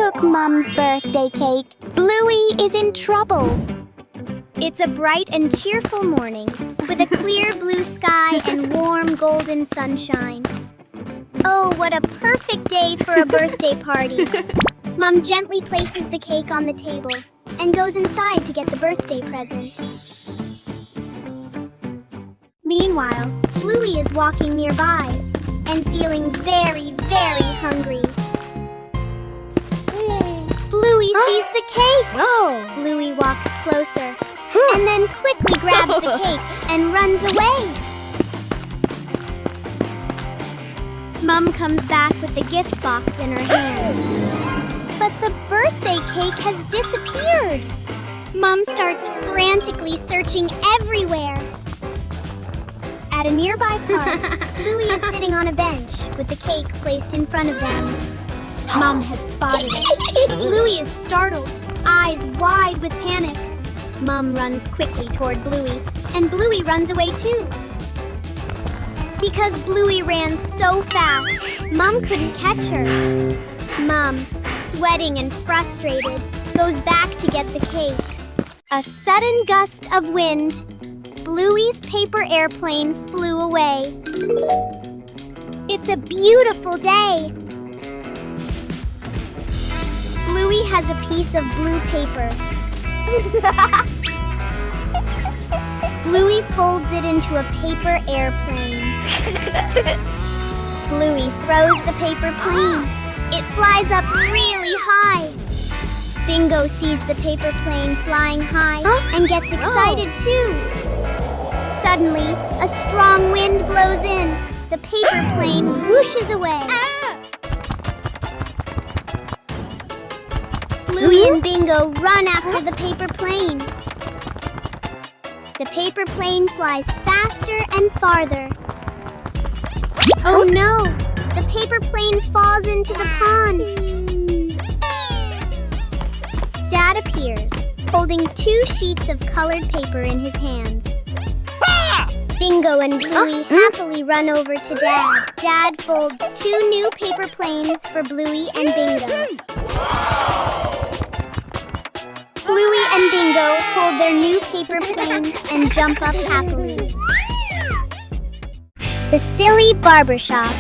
took Mom's birthday cake. Bluey is in trouble. It's a bright and cheerful morning with a clear blue sky and warm golden sunshine. Oh, what a perfect day for a birthday party. Mom gently places the cake on the table and goes inside to get the birthday present. Meanwhile, Bluey is walking nearby and feeling very, very hungry. Bluey sees the cake! Whoa! Bluey walks closer and then quickly grabs the cake and runs away. Mom comes back with the gift box in her hands. But the birthday cake has disappeared. Mom starts frantically searching everywhere. At a nearby park, Bluey is sitting on a bench with the cake placed in front of them. Mom has spotted it. Bluey is startled, eyes wide with panic. Mom runs quickly toward Bluey, and Bluey runs away too. Because Bluey ran so fast, Mom couldn't catch her. Mom, sweating and frustrated, goes back to get the cake. A sudden gust of wind, Bluey's paper airplane flew away. It's a beautiful day. Bluey has a piece of blue paper. Bluey folds it into a paper airplane. Bluey throws the paper plane. It flies up really high. Bingo sees the paper plane flying high and gets excited too. Suddenly, a strong wind blows in. The paper plane whooshes away. Bluey and Bingo run after the paper plane. The paper plane flies faster and farther. Oh no! The paper plane falls into the pond. Dad appears, holding 2 sheets of colored paper in his hands. Bingo and Bluey happily run over to Dad. Dad folds 2 new paper planes for Bluey and Bingo. Bluey and Bingo hold their new paper planes and jump up happily. The Silly Barbershop.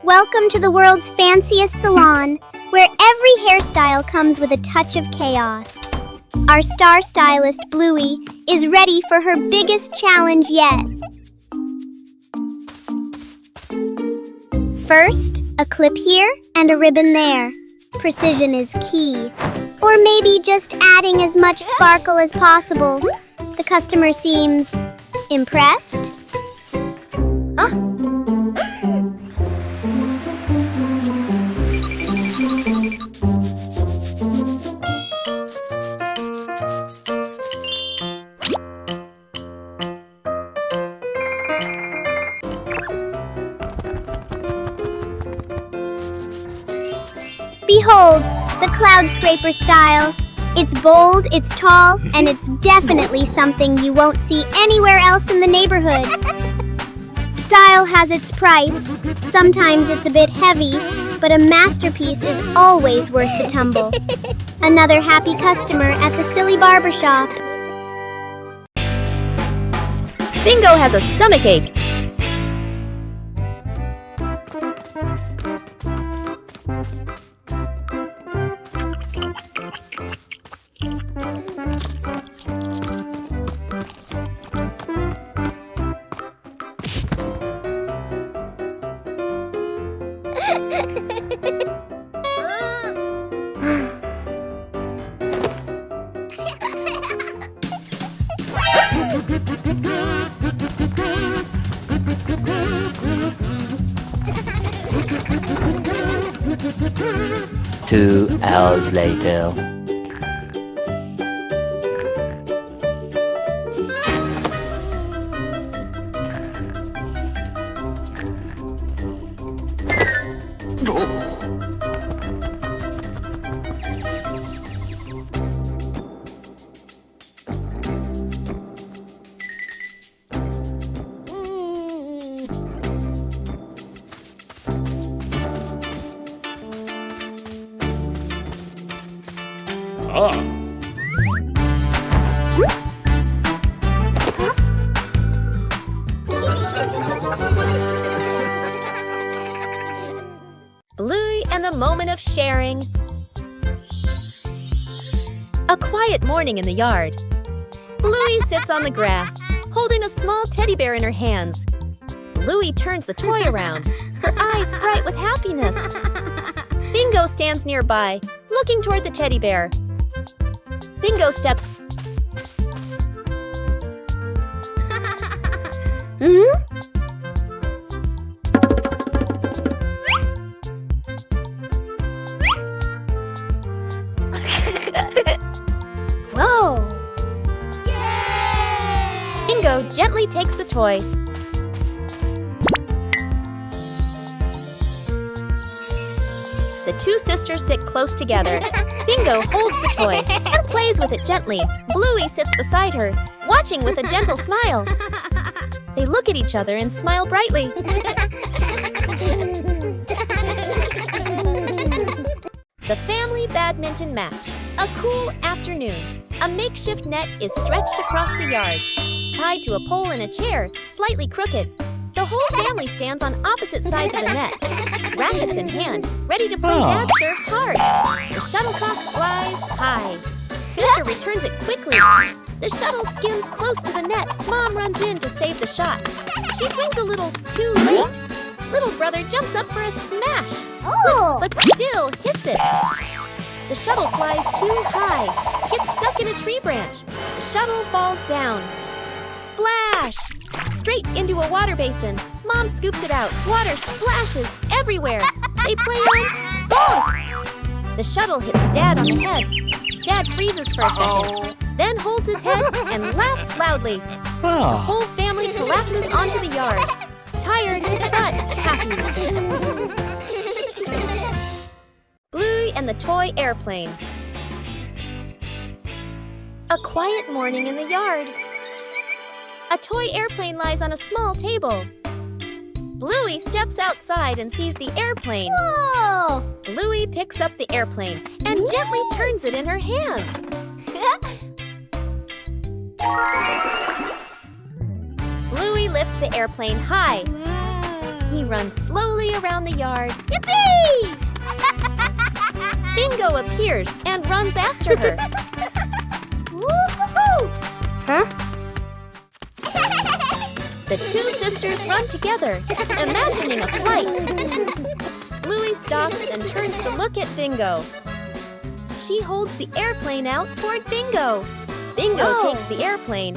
Welcome to the world's fanciest salon, where every hairstyle comes with a touch of chaos. Our star stylist, Bluey, is ready for her biggest challenge yet. First, a clip here and a ribbon there. Precision is key. Or maybe just adding as much sparkle as possible. The customer seems impressed. Behold, the cloud scraper style. It's bold, it's tall, and it's definitely something you won't see anywhere else in the neighborhood. Style has its price. Sometimes it's a bit heavy, but a masterpiece is always worth the tumble. Another happy customer at the Silly Barbershop. Bingo has a stomachache. Two hours later. Bluey and the moment of sharing. A quiet morning in the yard. Bluey sits on the grass, holding a small teddy bear in her hands. Bluey turns the toy around, her eyes bright with happiness. Bingo stands nearby, looking toward the teddy bear. Bingo steps. Whoa! Bingo gently takes the toy. The two sisters sit close together. Bingo holds the toy and plays with it gently. Bluey sits beside her, watching with a gentle smile. They look at each other and smile brightly. The family badminton match. A cool afternoon. A makeshift net is stretched across the yard, tied to a pole in a chair, slightly crooked. The whole family stands on opposite sides of the net, rackets in hand, ready to play Dad Serves Hard. The shuttlecock flies high. Sister returns it quickly. The shuttle skims close to the net. Mom runs in to save the shot. She swings a little too late. Little brother jumps up for a smash, slips but still hits it. The shuttle flies too high, gets stuck in a tree branch. The shuttle falls down. Splash! Straight into a water basin. Mom scoops it out. Water splashes everywhere. They play on bonk! The shuttle hits Dad on the head. Dad freezes for a second, then holds his head and laughs loudly. The whole family collapses onto the yard, tired but happy. Bluey and the toy airplane. A quiet morning in the yard. A toy airplane lies on a small table. Bluey steps outside and sees the airplane. Whoa! Bluey picks up the airplane and gently turns it in her hands. Bluey lifts the airplane high. He runs slowly around the yard. Yippee! Bingo appears and runs after her. Woo-hoo-hoo! Huh? The two sisters run together, imagining a flight. Bluey stops and turns to look at Bingo. She holds the airplane out toward Bingo. Bingo takes the airplane.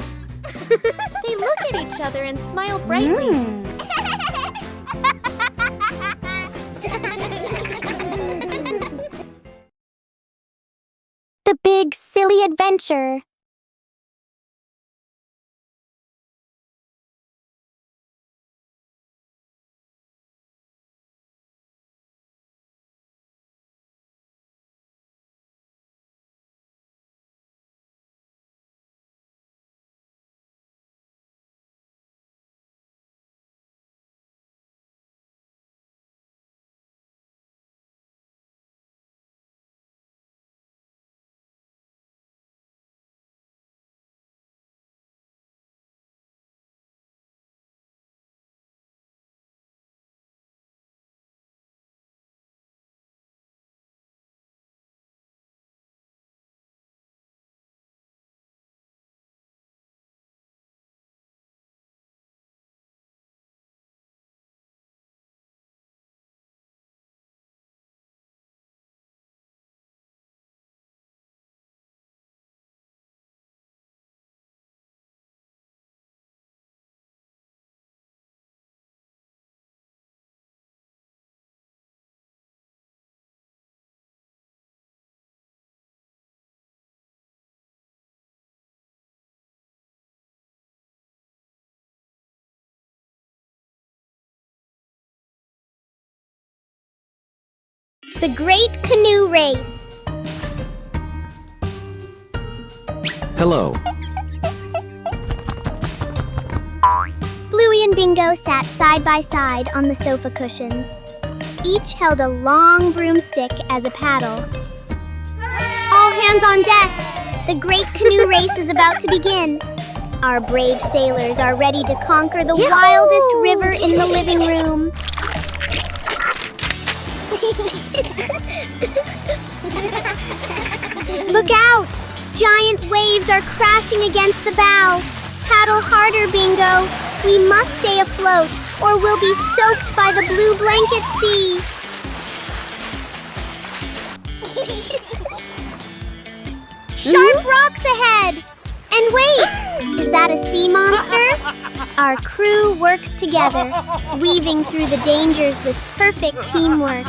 They look at each other and smile brightly. The Big Silly Adventure. The Great Canoe Race. Hello. Bluey and Bingo sat side by side on the sofa cushions. Each held a long broomstick as a paddle. All hands on deck. The great canoe race is about to begin. Our brave sailors are ready to conquer the wildest river in the living room. Look out! Giant waves are crashing against the bow. Paddle harder, Bingo. We must stay afloat, or we'll be soaked by the blue blanket sea. Sharp rocks ahead! And wait! Is that a sea monster? Our crew works together, weaving through the dangers with perfect teamwork.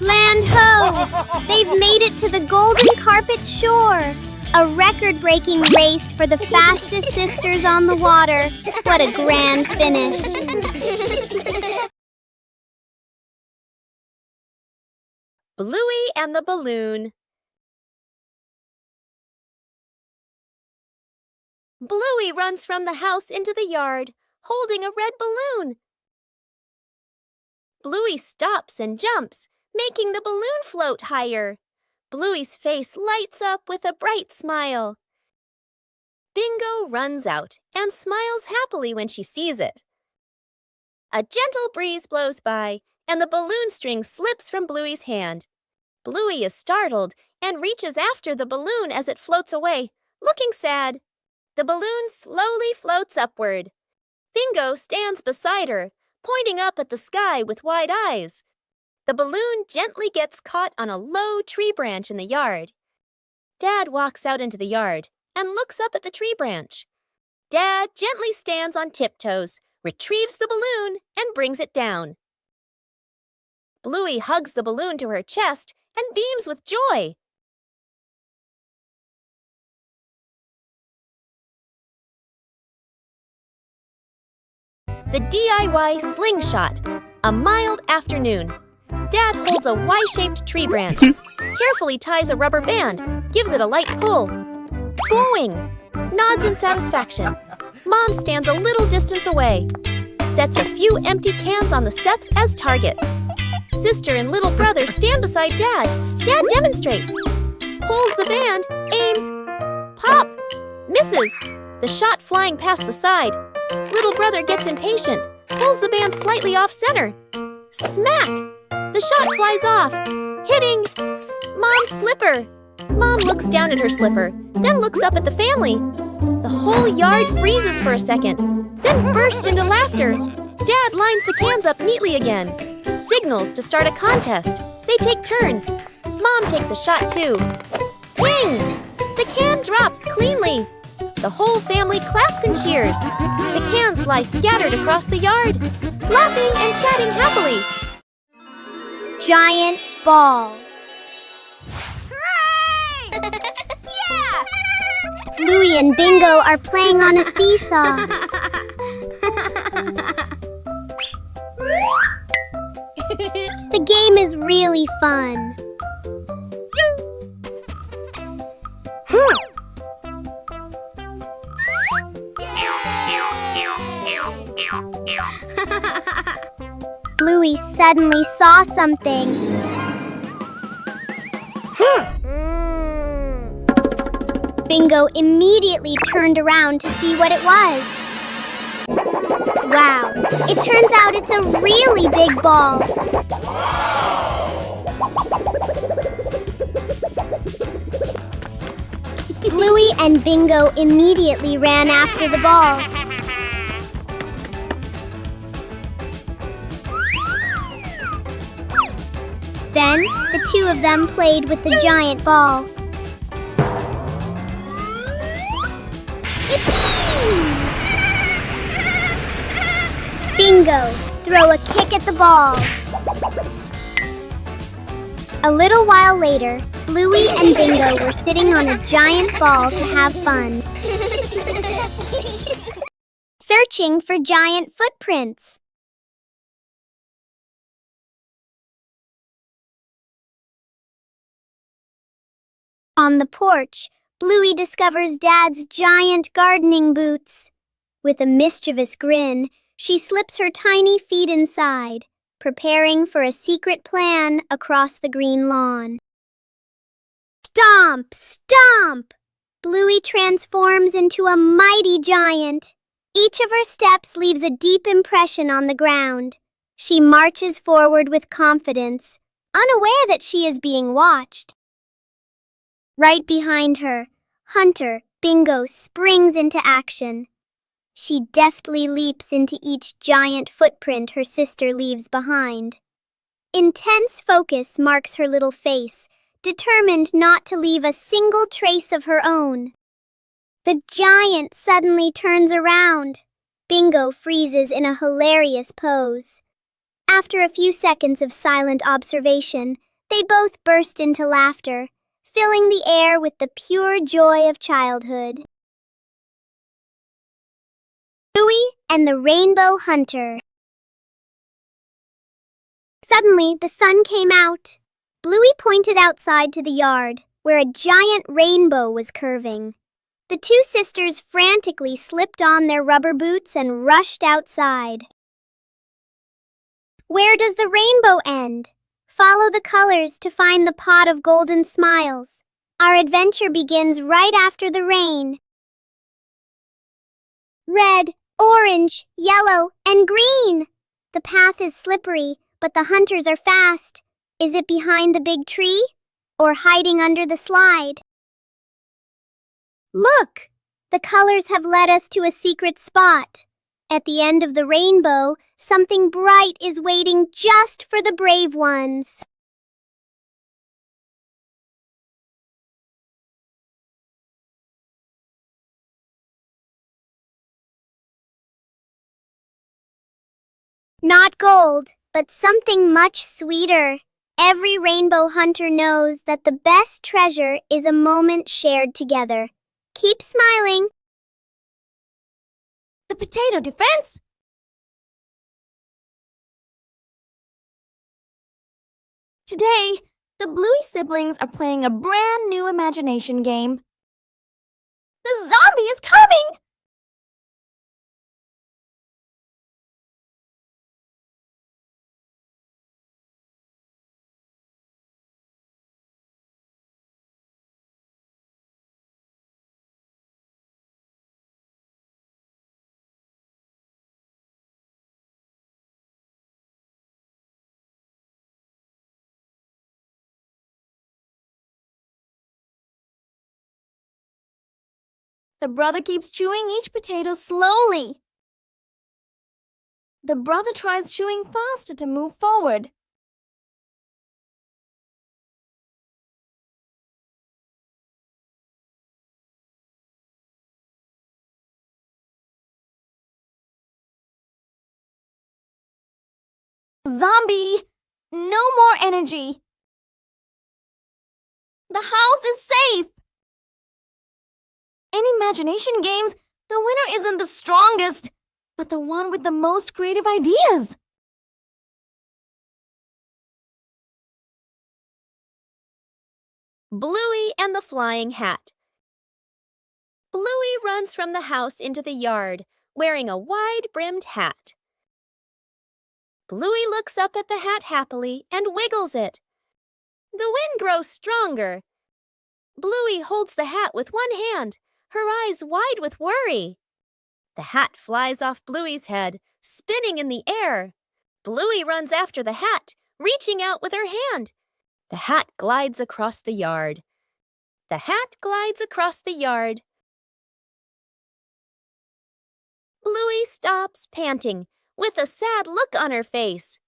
Land ho! They've made it to the Golden Carpet shore. A record-breaking race for the fastest sisters on the water. What a grand finish. Bluey and the balloon. Bluey runs from the house into the yard, holding a red balloon. Bluey stops and jumps, making the balloon float higher. Bluey's face lights up with a bright smile. Bingo runs out and smiles happily when she sees it. A gentle breeze blows by, and the balloon string slips from Bluey's hand. Bluey is startled and reaches after the balloon as it floats away, looking sad. The balloon slowly floats upward. Bingo stands beside her, pointing up at the sky with wide eyes. The balloon gently gets caught on a low tree branch in the yard. Dad walks out into the yard and looks up at the tree branch. Dad gently stands on tiptoes, retrieves the balloon, and brings it down. Bluey hugs the balloon to her chest and beams with joy. The DIY slingshot. A mild afternoon. Dad holds a Y-shaped tree branch, carefully ties a rubber band, gives it a light pull. Boing! Nods in satisfaction. Mom stands a little distance away, sets a few empty cans on the steps as targets. Sister and little brother stand beside Dad. Dad demonstrates. Pulls the band, aims. Pop! Misses. The shot flying past the side. Little brother gets impatient, pulls the band slightly off center. Smack! The shot flies off, hitting Mom's slipper. Mom looks down at her slipper, then looks up at the family. The whole yard freezes for a second, then bursts into laughter. Dad lines the cans up neatly again, signals to start a contest. They take turns. Mom takes a shot too. Ping! The can drops cleanly. The whole family claps and cheers. The cans lie scattered across the yard, laughing and chatting happily. Giant ball. Hooray! Yeah! Bluey and Bingo are playing on a seesaw. The game is really fun. Bluey suddenly saw something. Bingo immediately turned around to see what it was. Wow, it turns out it's a really big ball. Bluey and Bingo immediately ran after the ball. Then, the two of them played with the giant ball. Yippee! Bingo, throw a kick at the ball. A little while later, Bluey and Bingo were sitting on a giant ball to have fun. Searching for giant footprints. On the porch, Bluey discovers Dad's giant gardening boots. With a mischievous grin, she slips her tiny feet inside. preparing for a secret plan across the green lawn. Stomp! Stomp! Bluey transforms into a mighty giant. Each of her steps leaves a deep impression on the ground. She marches forward with confidence, unaware that she is being watched. Right behind her, Hunter, Bingo, springs into action. She deftly leaps into each giant footprint her sister leaves behind. Intense focus marks her little face, determined not to leave a single trace of her own. The giant suddenly turns around. Bingo freezes in a hilarious pose. After a few seconds of silent observation, they both burst into laughter, filling the air with the pure joy of childhood. Bluey and the Rainbow Hunter. Suddenly, the sun came out. Bluey pointed outside to the yard, where a giant rainbow was curving. The two sisters frantically slipped on their rubber boots and rushed outside. Where does the rainbow end? Follow the colors to find the pot of golden smiles. Our adventure begins right after the rain. Red, orange, yellow, and green. The path is slippery, but the hunters are fast. Is it behind the big tree or hiding under the slide? Look! The colors have led us to a secret spot. At the end of the rainbow, something bright is waiting just for the brave ones. Not gold, but something much sweeter. Every rainbow hunter knows that the best treasure is a moment shared together. Keep smiling. The potato defense? Today, the Bluey siblings are playing a brand new imagination game. The zombie is coming! The brother keeps chewing each potato slowly. The brother tries chewing faster to move forward. Zombie! No more energy! The house is safe! In imagination games, the winner isn't the strongest, but the one with the most creative ideas. Bluey and the Flying Hat. Bluey runs from the house into the yard, wearing a wide-brimmed hat. Bluey looks up at the hat happily and wiggles it. The wind grows stronger. Bluey holds the hat with one hand, her eyes wide with worry. The hat flies off Bluey's head, spinning in the air. Bluey runs after the hat, reaching out with her hand. The hat glides across the yard. The hat glides across the yard. Bluey stops, panting, with a sad look on her face.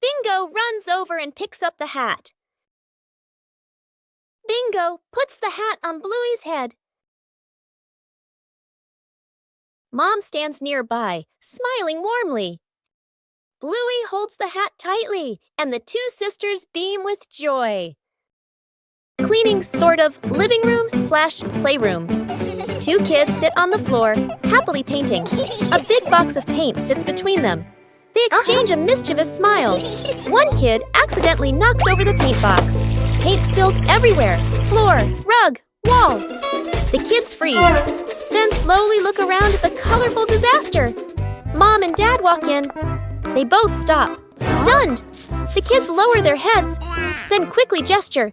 Bingo runs over and picks up the hat. Bingo puts the hat on Bluey's head. Mom stands nearby, smiling warmly. Bluey holds the hat tightly, and the two sisters beam with joy. Cleaning sort of living room/playroom. Two kids sit on the floor, happily painting. A big box of paint sits between them. They exchange a mischievous smile. One kid accidentally knocks over the paint box. Paint spills everywhere, floor, rug, wall. The kids freeze, then slowly look around at the colorful disaster. Mom and Dad walk in. They both stop, stunned. The kids lower their heads, then quickly gesture.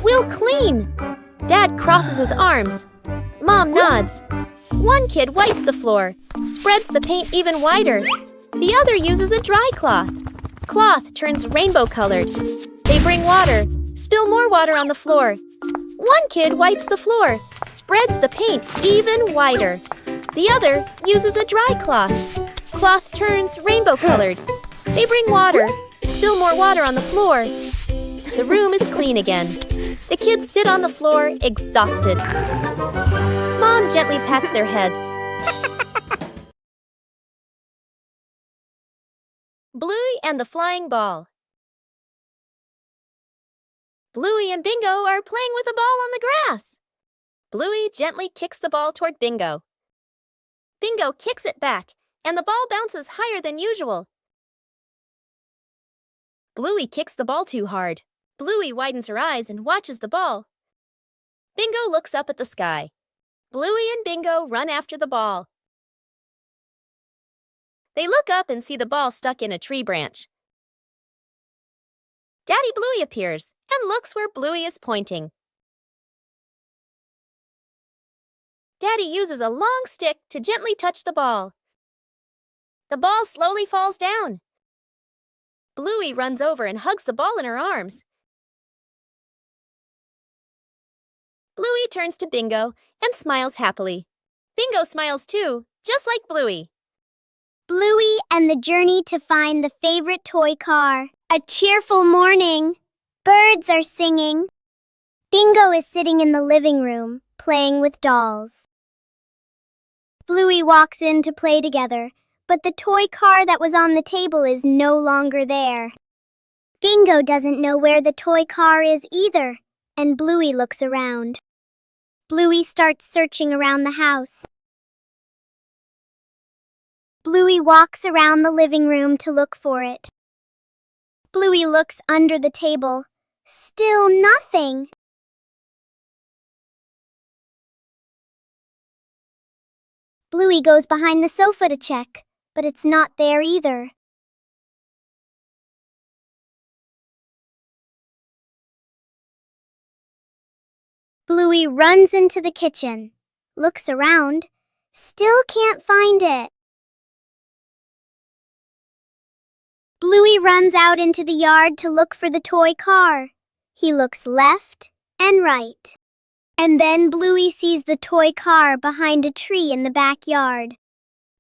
"We'll clean." Dad crosses his arms. Mom nods. One kid wipes the floor, spreads the paint even wider. The other uses a dry cloth. Cloth turns rainbow-colored. They bring water, spill more water on the floor. One kid wipes the floor, spreads the paint even wider. The other uses a dry cloth. Cloth turns rainbow-colored. They bring water, spill more water on the floor. The room is clean again. The kids sit on the floor, exhausted. Mom gently pats their heads. Bluey and the Flying Ball. Bluey and Bingo are playing with a ball on the grass. Bluey gently kicks the ball toward Bingo. Bingo kicks it back, and the ball bounces higher than usual. Bluey kicks the ball too hard. Bluey widens her eyes and watches the ball. Bingo looks up at the sky. Bluey and Bingo run after the ball. They look up and see the ball stuck in a tree branch. Daddy Bluey appears and looks where Bluey is pointing. Daddy uses a long stick to gently touch the ball. The ball slowly falls down. Bluey runs over and hugs the ball in her arms. Bluey turns to Bingo and smiles happily. Bingo smiles too, just like Bluey. Bluey and the journey to find the favorite toy car. A cheerful morning. Birds are singing. Bingo is sitting in the living room, playing with dolls. Bluey walks in to play together, but the toy car that was on the table is no longer there. Bingo doesn't know where the toy car is either, and Bluey looks around. Bluey starts searching around the house. Bluey walks around the living room to look for it. Bluey looks under the table. Still nothing. Bluey goes behind the sofa to check, but it's not there either. Bluey runs into the kitchen, looks around, still can't find it. Bluey runs out into the yard to look for the toy car. He looks left and right. And then Bluey sees the toy car behind a tree in the backyard.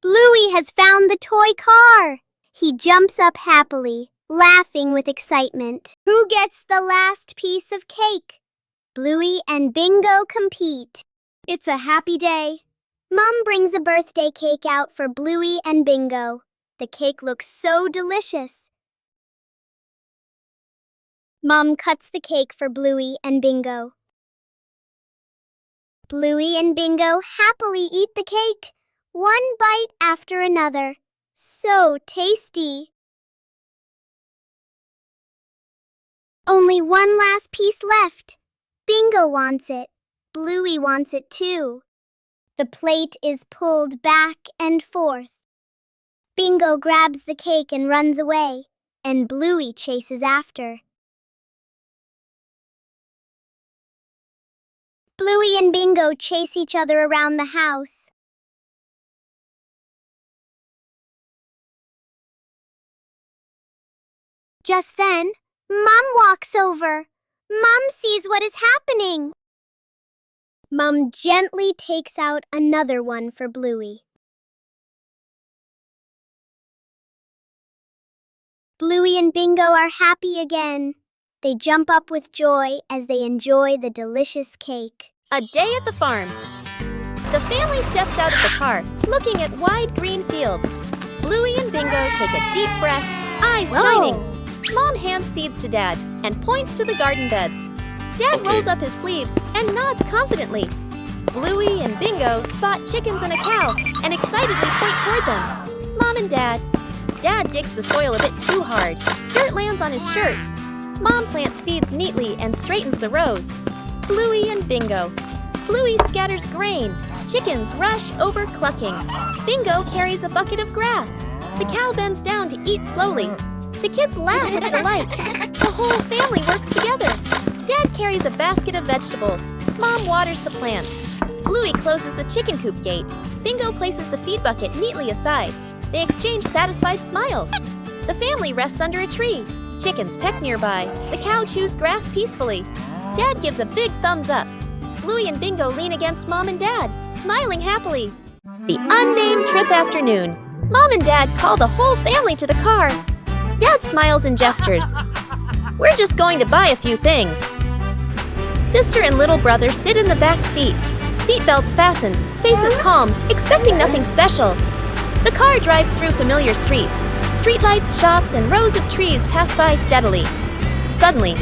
Bluey has found the toy car! He jumps up happily, laughing with excitement. Who gets the last piece of cake? Bluey and Bingo compete. It's a happy day. Mom brings a birthday cake out for Bluey and Bingo. The cake looks so delicious. Mom cuts the cake for Bluey and Bingo. Bluey and Bingo happily eat the cake, one bite after another. So tasty. Only one last piece left. Bingo wants it. Bluey wants it too. The plate is pulled back and forth. Bingo grabs the cake and runs away, and Bluey chases after. Bluey and Bingo chase each other around the house. Just then, Mom walks over. Mom sees what is happening. Mom gently takes out another one for Bluey. Bluey and Bingo are happy again. They jump up with joy as they enjoy the delicious cake. A day at the farm. The family steps out of the car, looking at wide green fields. Bluey and Bingo take a deep breath, eyes shining. Mom hands seeds to Dad and points to the garden beds. Dad rolls up his sleeves and nods confidently. Bluey and Bingo spot chickens and a cow and excitedly point toward them. Mom and Dad. Dad digs the soil a bit too hard. Dirt lands on his shirt. Mom plants seeds neatly and straightens the rows. Bluey and Bingo. Bluey scatters grain. Chickens rush over clucking. Bingo carries a bucket of grass. The cow bends down to eat slowly. The kids laugh with delight. The whole family works together. Dad carries a basket of vegetables. Mom waters the plants. Bluey closes the chicken coop gate. Bingo places the feed bucket neatly aside. They exchange satisfied smiles. The family rests under a tree. Chickens peck nearby. The cow chews grass peacefully. Dad gives a big thumbs up. Bluey and Bingo lean against Mom and Dad, smiling happily. The unnamed trip afternoon. Mom and Dad call the whole family to the car. Dad smiles and gestures. We're just going to buy a few things. Sister and little brother sit in the back seat. Seatbelts fastened, faces calm, expecting nothing special. The car drives through familiar streets. Streetlights, shops, and rows of trees pass by steadily. Suddenly,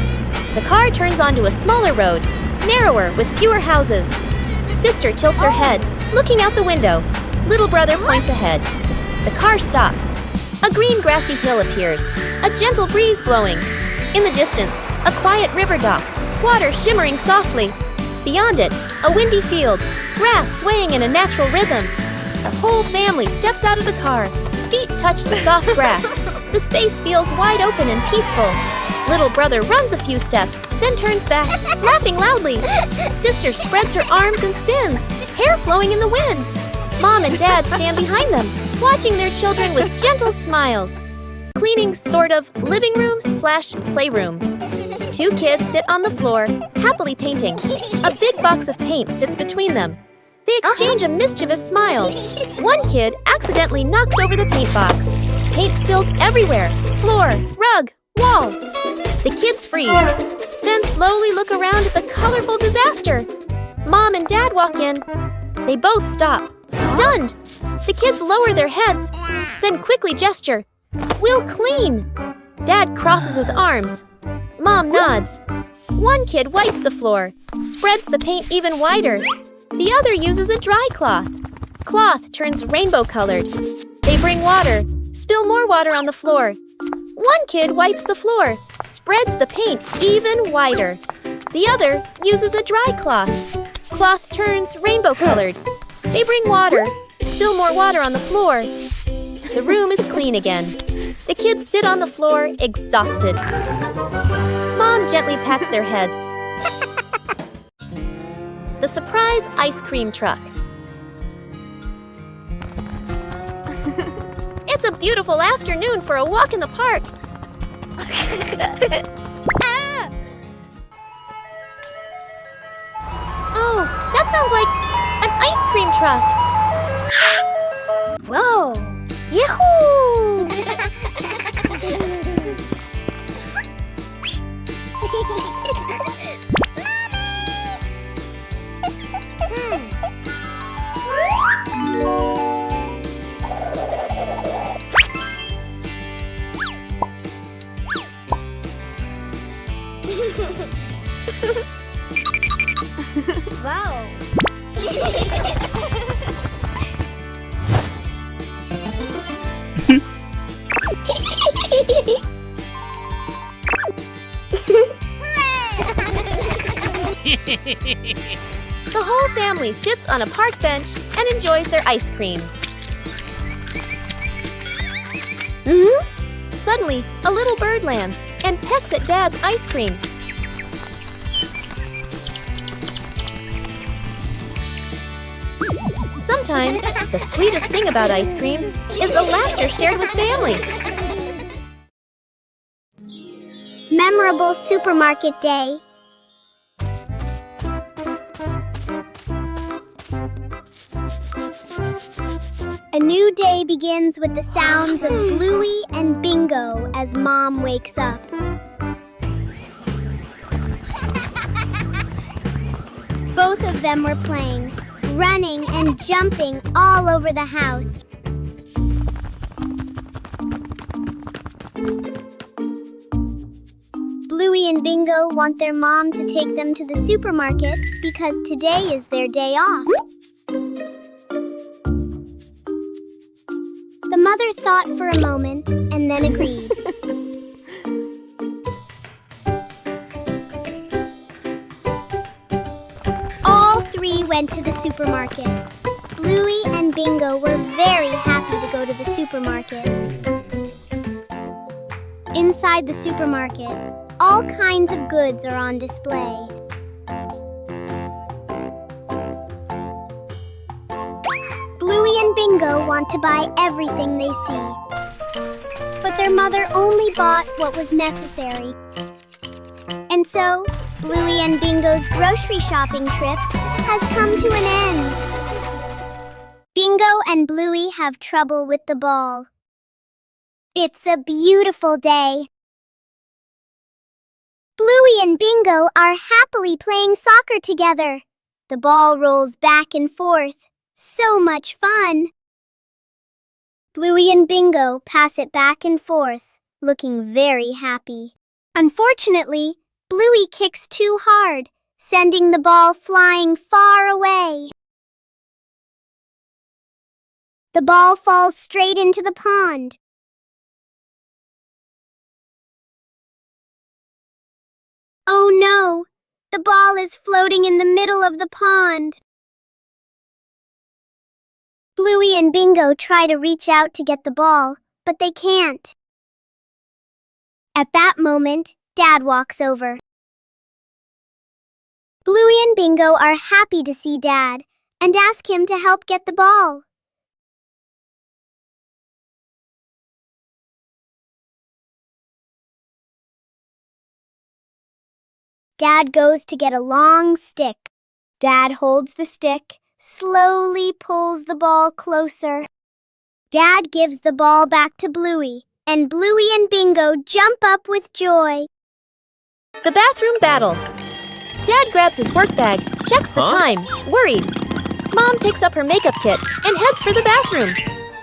the car turns onto a smaller road, narrower with fewer houses. Sister tilts her head, looking out the window. Little brother points ahead. The car stops. A green grassy hill appears, a gentle breeze blowing. In the distance, a quiet river dock, water shimmering softly. Beyond it, a windy field, grass swaying in a natural rhythm. The whole family steps out of the car. Feet touch the soft grass. The space feels wide open and peaceful. Little brother runs a few steps, then turns back, laughing loudly. Sister spreads her arms and spins, hair flowing in the wind. Mom and Dad stand behind them, watching their children with gentle smiles. Cleaning sort of living room / playroom. Two kids sit on the floor, happily painting. A big box of paint sits between them. They exchange a mischievous smile. One kid accidentally knocks over the paint box. Paint spills everywhere, floor, rug, wall. The kids freeze, then slowly look around at the colorful disaster. Mom and Dad walk in. They both stop, stunned. The kids lower their heads, then quickly gesture. We'll clean. Dad crosses his arms. Mom nods. One kid wipes the floor, spreads the paint even wider. The other uses a dry cloth. Cloth turns rainbow-colored. They bring water, spill more water on the floor. One kid wipes the floor, spreads the paint even wider. The other uses a dry cloth. Cloth turns rainbow-colored. They bring water, spill more water on the floor. The room is clean again. The kids sit on the floor, exhausted. Mom gently pats their heads. The surprise ice cream truck. It's a beautiful afternoon for a walk in the park. Oh, that sounds like an ice cream truck. Whoa! Yahoo! Wow! The whole family sits on a park bench and enjoys their ice cream. Suddenly, a little bird lands and pecks at Dad's ice cream. Sometimes, the sweetest thing about ice cream is the laughter shared with family. Memorable supermarket day. A new day begins with the sounds of Bluey and Bingo as Mom wakes up. Both of them were playing, running and jumping all over the house. Bluey and Bingo want their mom to take them to the supermarket because today is their day off. The mother thought for a moment and then agreed. All three went to the supermarket. Bluey and Bingo were very happy to go to to the supermarket. Inside the supermarket, all kinds of goods are on display. Bluey and Bingo want to buy everything they see. But their mother only bought what was necessary. And so, Bluey and Bingo's grocery shopping trip has come to an end. Bingo and Bluey have trouble with the ball. It's a beautiful day. Bluey and Bingo are happily playing soccer together. The ball rolls back and forth. So much fun! Bluey and Bingo pass it back and forth, looking very happy. Unfortunately, Bluey kicks too hard, sending the ball flying far away. The ball falls straight into the pond. Oh no! The ball is floating in the middle of the pond. Bluey and Bingo try to reach out to get the ball, but they can't. At that moment, Dad walks over. Bluey and Bingo are happy to see Dad and ask him to help get the ball. Dad goes to get a long stick. Dad holds the stick, slowly pulls the ball closer. Dad gives the ball back to Bluey, and Bluey and Bingo jump up with joy. The bathroom battle. Dad grabs his work bag, checks the time, worried. Mom picks up her makeup kit and heads for the bathroom.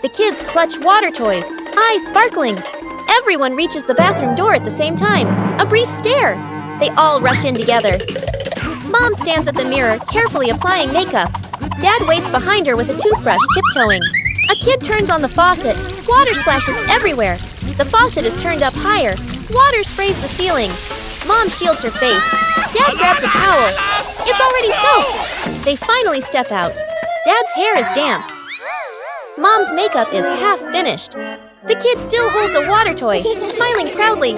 The kids clutch water toys, eyes sparkling. Everyone reaches the bathroom door at the same time. A brief stare. They all rush in together. Mom stands at the mirror, carefully applying makeup. Dad waits behind her with a toothbrush, tiptoeing. A kid turns on the faucet. Water splashes everywhere. The faucet is turned up higher. Water sprays the ceiling. Mom shields her face. Dad grabs a towel. It's already soaked. They finally step out. Dad's hair is damp. Mom's makeup is half finished. The kid still holds a water toy, smiling proudly.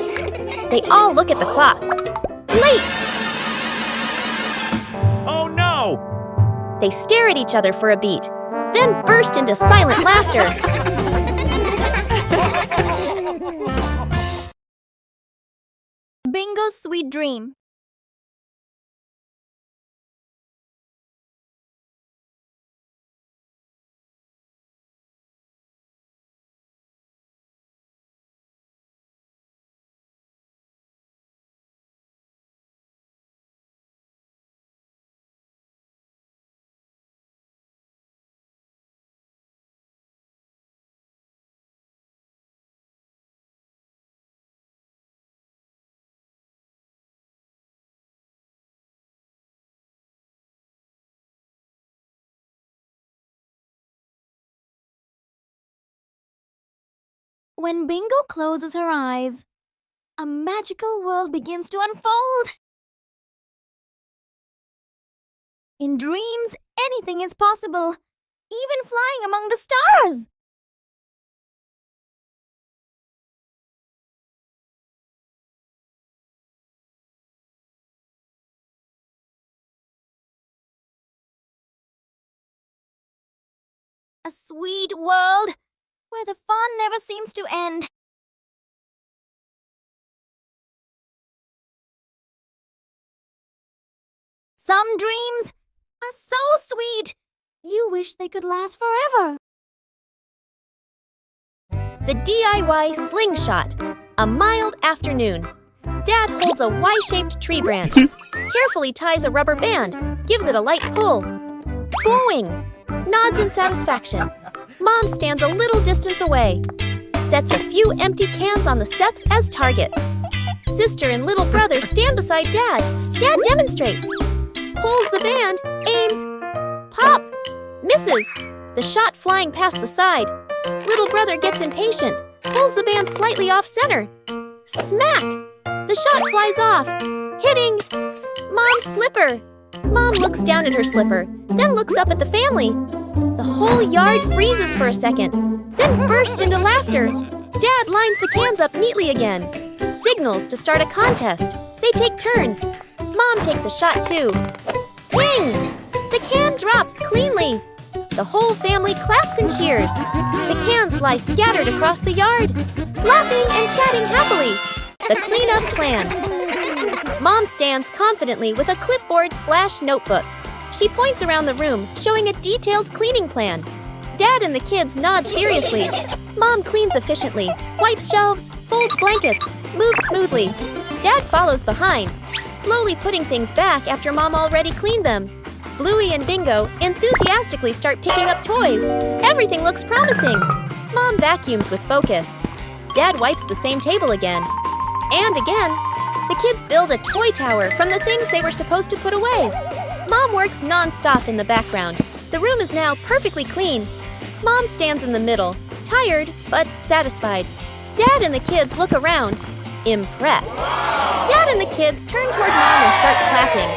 They all look at the clock. Late! Oh no! They stare at each other for a beat, then burst into silent laughter. Bingo's sweet dream. When Bingo closes her eyes, a magical world begins to unfold. In dreams, anything is possible, even flying among the stars. A sweet world where the fun never seems to end. Some dreams are so sweet, you wish they could last forever. The DIY slingshot. A mild afternoon. Dad holds a Y-shaped tree branch, carefully ties a rubber band, gives it a light pull. Boing! Nods in satisfaction. Mom stands a little distance away, sets a few empty cans on the steps as targets. Sister and little brother stand beside Dad. Dad demonstrates. Pulls the band, aims, pop, misses. The shot flying past the side. Little brother gets impatient, pulls the band slightly off center. Smack! The shot flies off, hitting Mom's slipper. Mom looks down at her slipper, then looks up at the family. The whole yard freezes for a second. then bursts into laughter. Dad lines the cans up neatly again. Signals to start a contest. They take turns. Mom takes a shot too. Ping! The can drops cleanly. The whole family claps and cheers. The cans lie scattered across the yard, laughing and chatting happily. The cleanup plan. Mom stands confidently with a clipboard/notebook. She points around the room, showing a detailed cleaning plan. Dad and the kids nod seriously. Mom cleans efficiently, wipes shelves, folds blankets, moves smoothly. Dad follows behind, slowly putting things back after Mom already cleaned them. Bluey and Bingo enthusiastically start picking up toys. Everything looks promising. Mom vacuums with focus. Dad wipes the same table again. And again. The kids build a toy tower from the things they were supposed to put away. Mom works non-stop in the background. The room is now perfectly clean. Mom stands in the middle, tired but satisfied. Dad and the kids look around, impressed. Dad and the kids turn toward Mom and start clapping.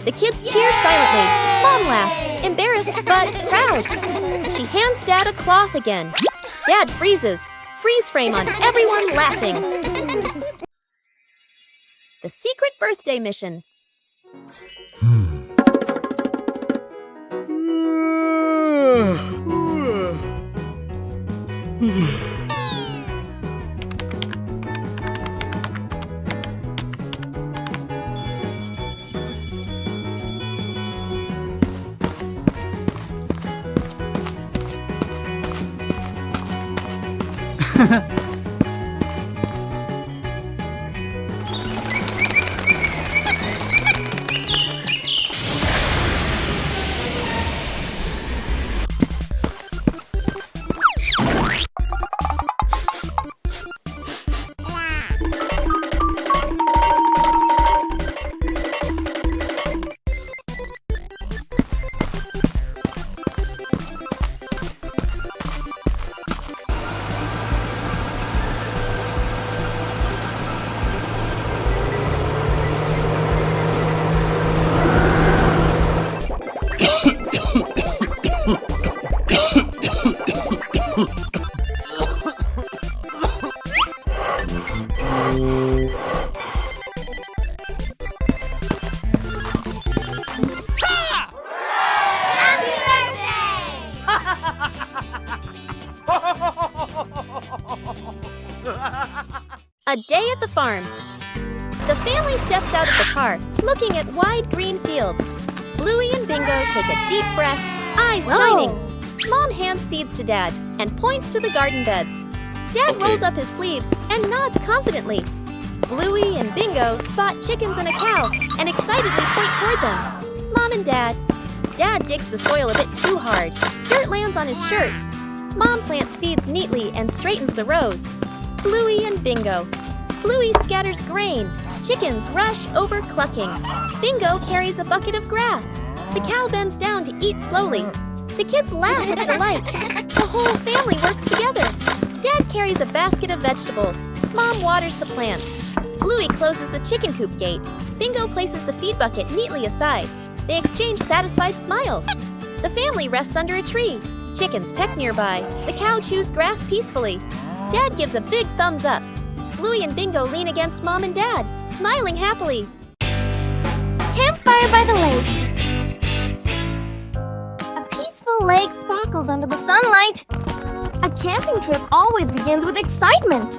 The kids cheer silently. Mom laughs, embarrassed but proud. She hands Dad a cloth again. Dad freezes, freeze frame on everyone laughing. The secret birthday mission. A day at the farm. The family steps out of the car, looking at wide green fields. Bluey and Bingo take a deep breath, eyes shining. Mom hands seeds to Dad and points to the garden beds. Dad rolls up his sleeves and nods confidently. Bluey and Bingo spot chickens and a cow and excitedly point toward them. Mom and Dad. Dad digs the soil a bit too hard. Dirt lands on his shirt. Mom plants seeds neatly and straightens the rows. Bluey and Bingo. Bluey scatters grain. Chickens rush over clucking. Bingo carries a bucket of grass. The cow bends down to eat slowly. The kids laugh with delight. The whole family works together. Dad carries a basket of vegetables. Mom waters the plants. Bluey closes the chicken coop gate. Bingo places the feed bucket neatly aside. They exchange satisfied smiles. The family rests under a tree. Chickens peck nearby. The cow chews grass peacefully. Dad gives a big thumbs up. Bluey and Bingo lean against Mom and Dad, smiling happily. Campfire by the lake. A peaceful lake sparkles under the sunlight. A camping trip always begins with excitement.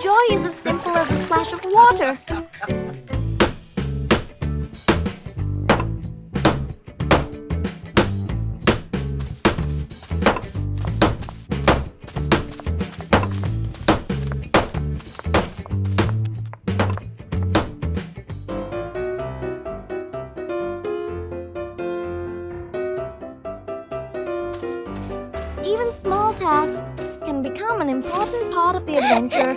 Joy is as simple as a splash of water. Even small tasks can become an important part of the adventure.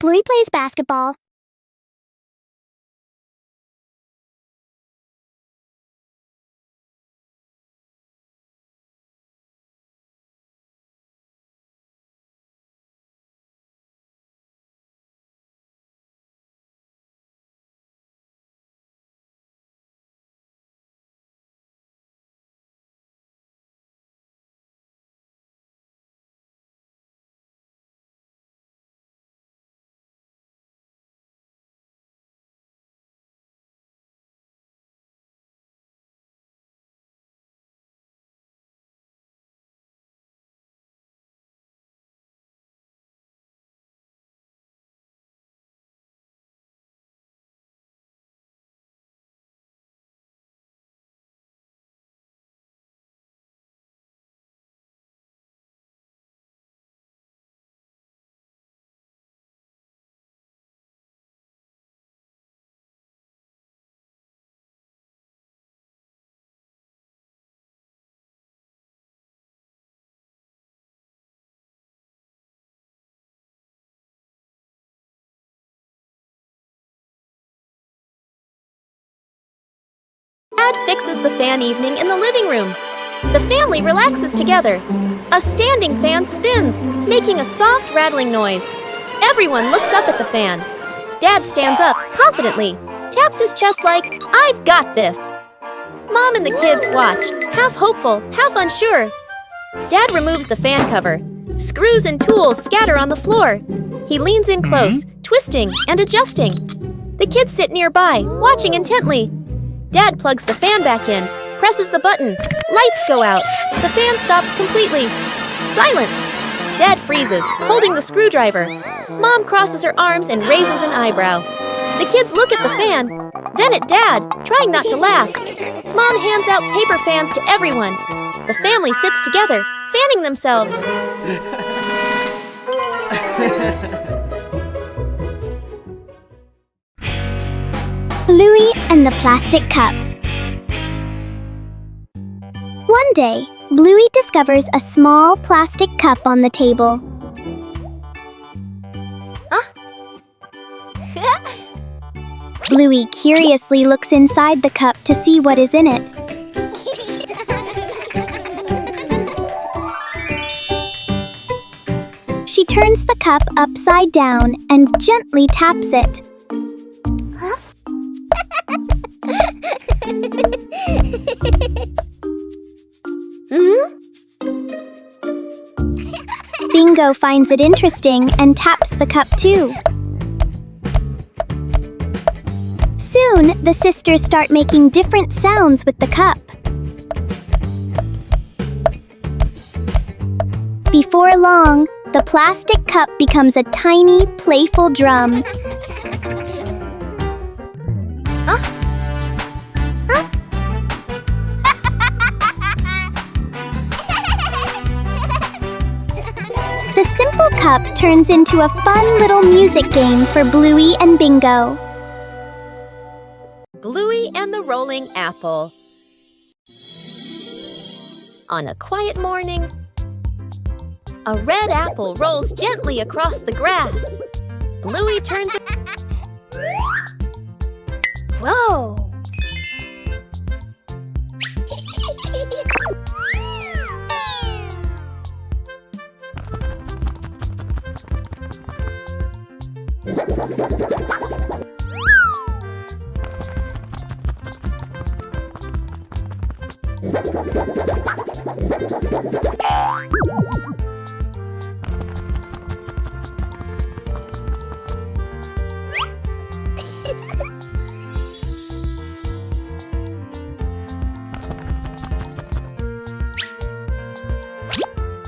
Bluey plays basketball. Dad fixes the fan evening in the living room. The family relaxes together. A standing fan spins, making a soft rattling noise. Everyone looks up at the fan. Dad stands up confidently, taps his chest like, "I've got this." Mom and the kids watch, half hopeful, half unsure. Dad removes the fan cover. Screws and tools scatter on the floor. He leans in close, twisting and adjusting. The kids sit nearby, watching intently. Dad plugs the fan back in, presses the button. Lights go out. The fan stops completely. Silence. Dad freezes, holding the screwdriver. Mom crosses her arms and raises an eyebrow. The kids look at the fan, then at Dad, trying not to laugh. Mom hands out paper fans to everyone. The family sits together, fanning themselves. Bluey and the Plastic Cup. One day, Bluey discovers a small plastic cup on the table. Bluey curiously looks inside the cup to see what is in it. She turns the cup upside down and gently taps it. Bingo finds it interesting and taps the cup too. Soon, the sisters start making different sounds with the cup. Before long, the plastic cup becomes a tiny, playful drum. The simple cup turns into a fun little music game for Bluey and Bingo. Bluey and the Rolling Apple. On a quiet morning, a red apple rolls gently across the grass. Bluey turns. Whoa!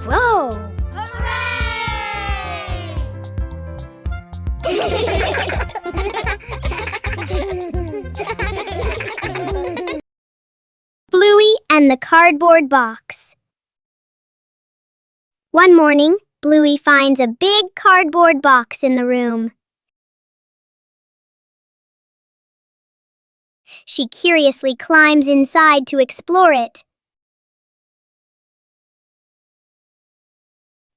Whoa! Bluey and the Cardboard Box. One morning, Bluey finds a big cardboard box in the room. She curiously climbs inside to explore it.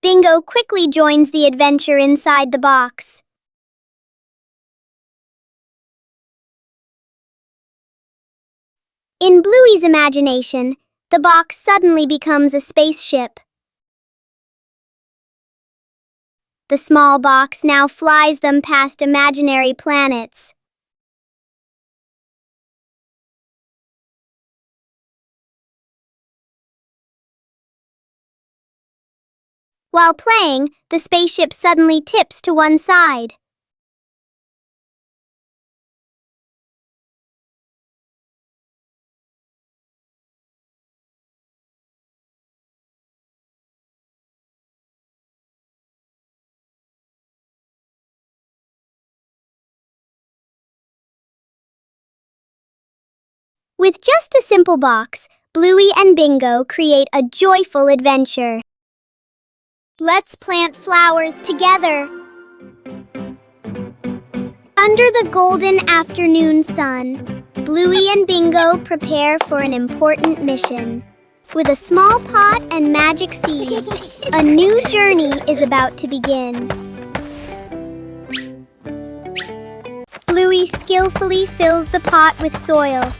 Bingo quickly joins the adventure inside the box. In Bluey's imagination, the box suddenly becomes a spaceship. The small box now flies them past imaginary planets. While playing, the spaceship suddenly tips to one side. With just a simple box, Bluey and Bingo create a joyful adventure. Let's plant flowers together. Under the golden afternoon sun, Bluey and Bingo prepare for an important mission. With a small pot and magic seeds, a new journey is about to begin. Bluey skillfully fills the pot with soil,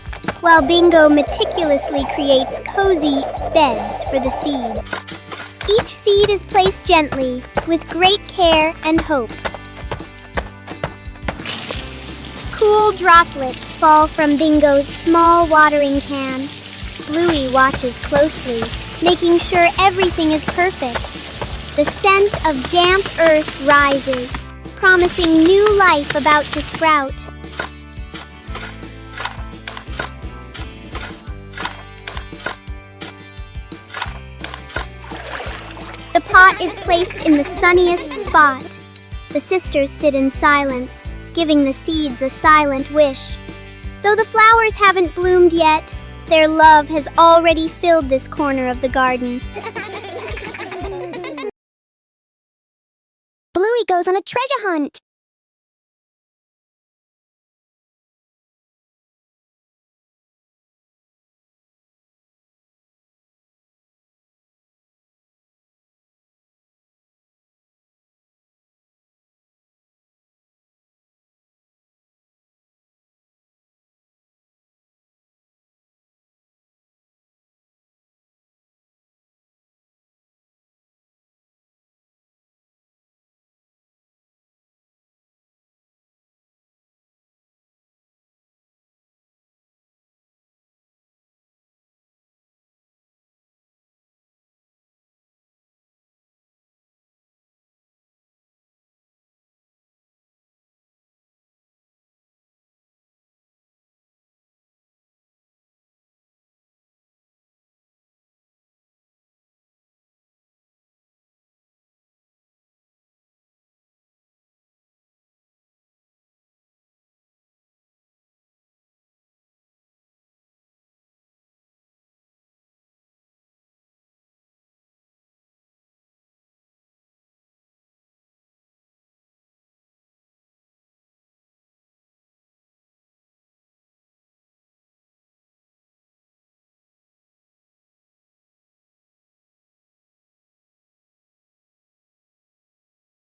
while Bingo meticulously creates cozy beds for the seeds. Each seed is placed gently, with great care and hope. Cool droplets fall from Bingo's small watering can. Bluey watches closely, making sure everything is perfect. The scent of damp earth rises, promising new life about to sprout. The pot is placed in the sunniest spot. The sisters sit in silence, giving the seeds a silent wish. Though the flowers haven't bloomed yet, their love has already filled this corner of the garden. Bluey goes on a treasure hunt.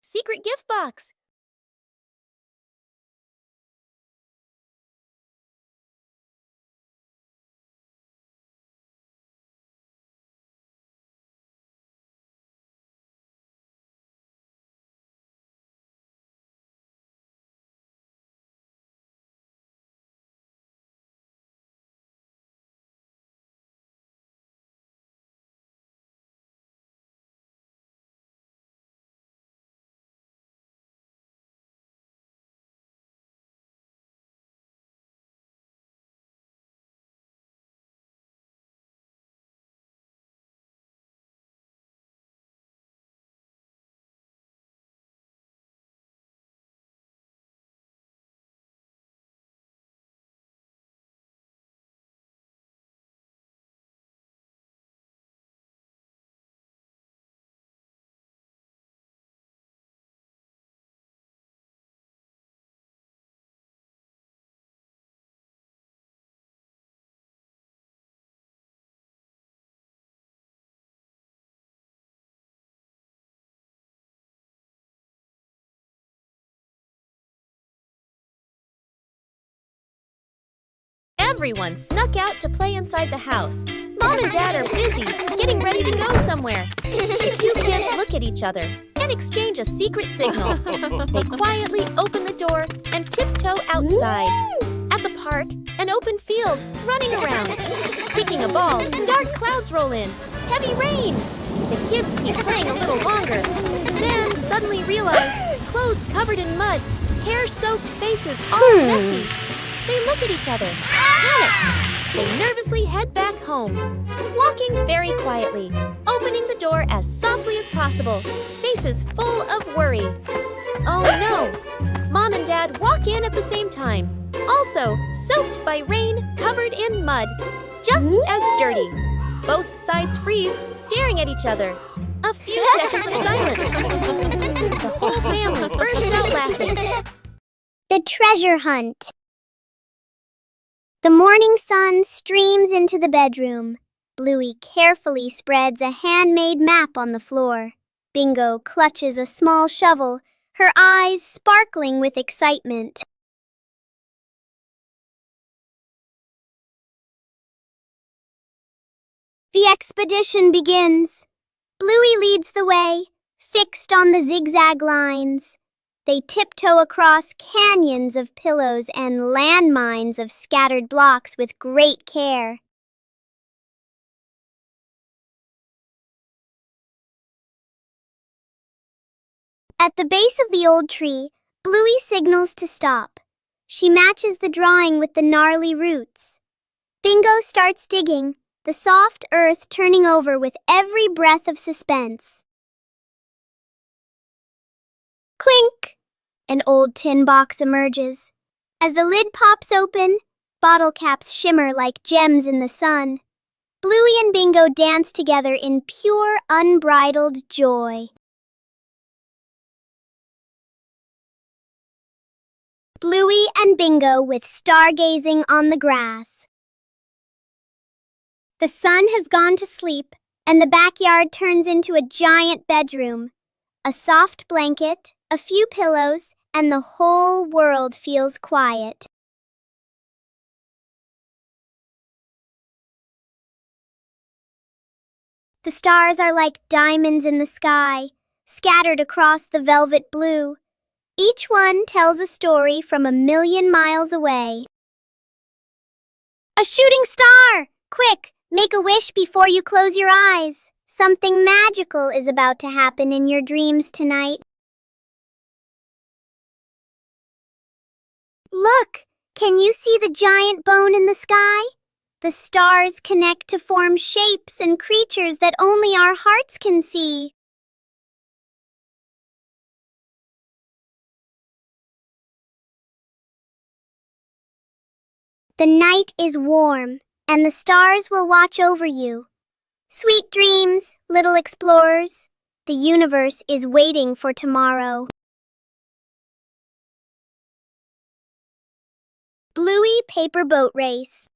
Secret gift box! Everyone snuck out to play inside the house. Mom and Dad are busy, getting ready to go somewhere. The two kids look at each other and exchange a secret signal. They quietly open the door and tiptoe outside. At the park, an open field, running around. Kicking a ball, dark clouds roll in. Heavy rain! The kids keep playing a little longer, then suddenly realize clothes covered in mud, hair-soaked faces all messy. They look at each other, panic. They nervously head back home, walking very quietly, opening the door as softly as possible, faces full of worry. Oh no! Mom and Dad walk in at the same time, also soaked by rain, covered in mud, just as dirty. Both sides freeze, staring at each other. A few seconds of silence. The whole family bursts out laughing. The treasure hunt. The morning sun streams into the bedroom. Bluey carefully spreads a handmade map on the floor. Bingo clutches a small shovel, her eyes sparkling with excitement. The expedition begins. Bluey leads the way, fixed on the zigzag lines. They tiptoe across canyons of pillows and landmines of scattered blocks with great care. At the base of the old tree, Bluey signals to stop. She matches the drawing with the gnarly roots. Bingo starts digging, the soft earth turning over with every breath of suspense. Clink! An old tin box emerges. As the lid pops open, bottle caps shimmer like gems in the sun. Bluey and Bingo dance together in pure, unbridled joy. Bluey and Bingo with stargazing on the grass. The sun has gone to sleep, and the backyard turns into a giant bedroom. A soft blanket, a few pillows, and the whole world feels quiet. The stars are like diamonds in the sky, scattered across the velvet blue. Each one tells a story from a million miles away. A shooting star! Quick, make a wish before you close your eyes. Something magical is about to happen in your dreams tonight. Look! Can you see the giant bone in the sky? The stars connect to form shapes and creatures that only our hearts can see. The night is warm, and the stars will watch over you. Sweet dreams, little explorers. The universe is waiting for tomorrow. Bluey Paper Boat Race.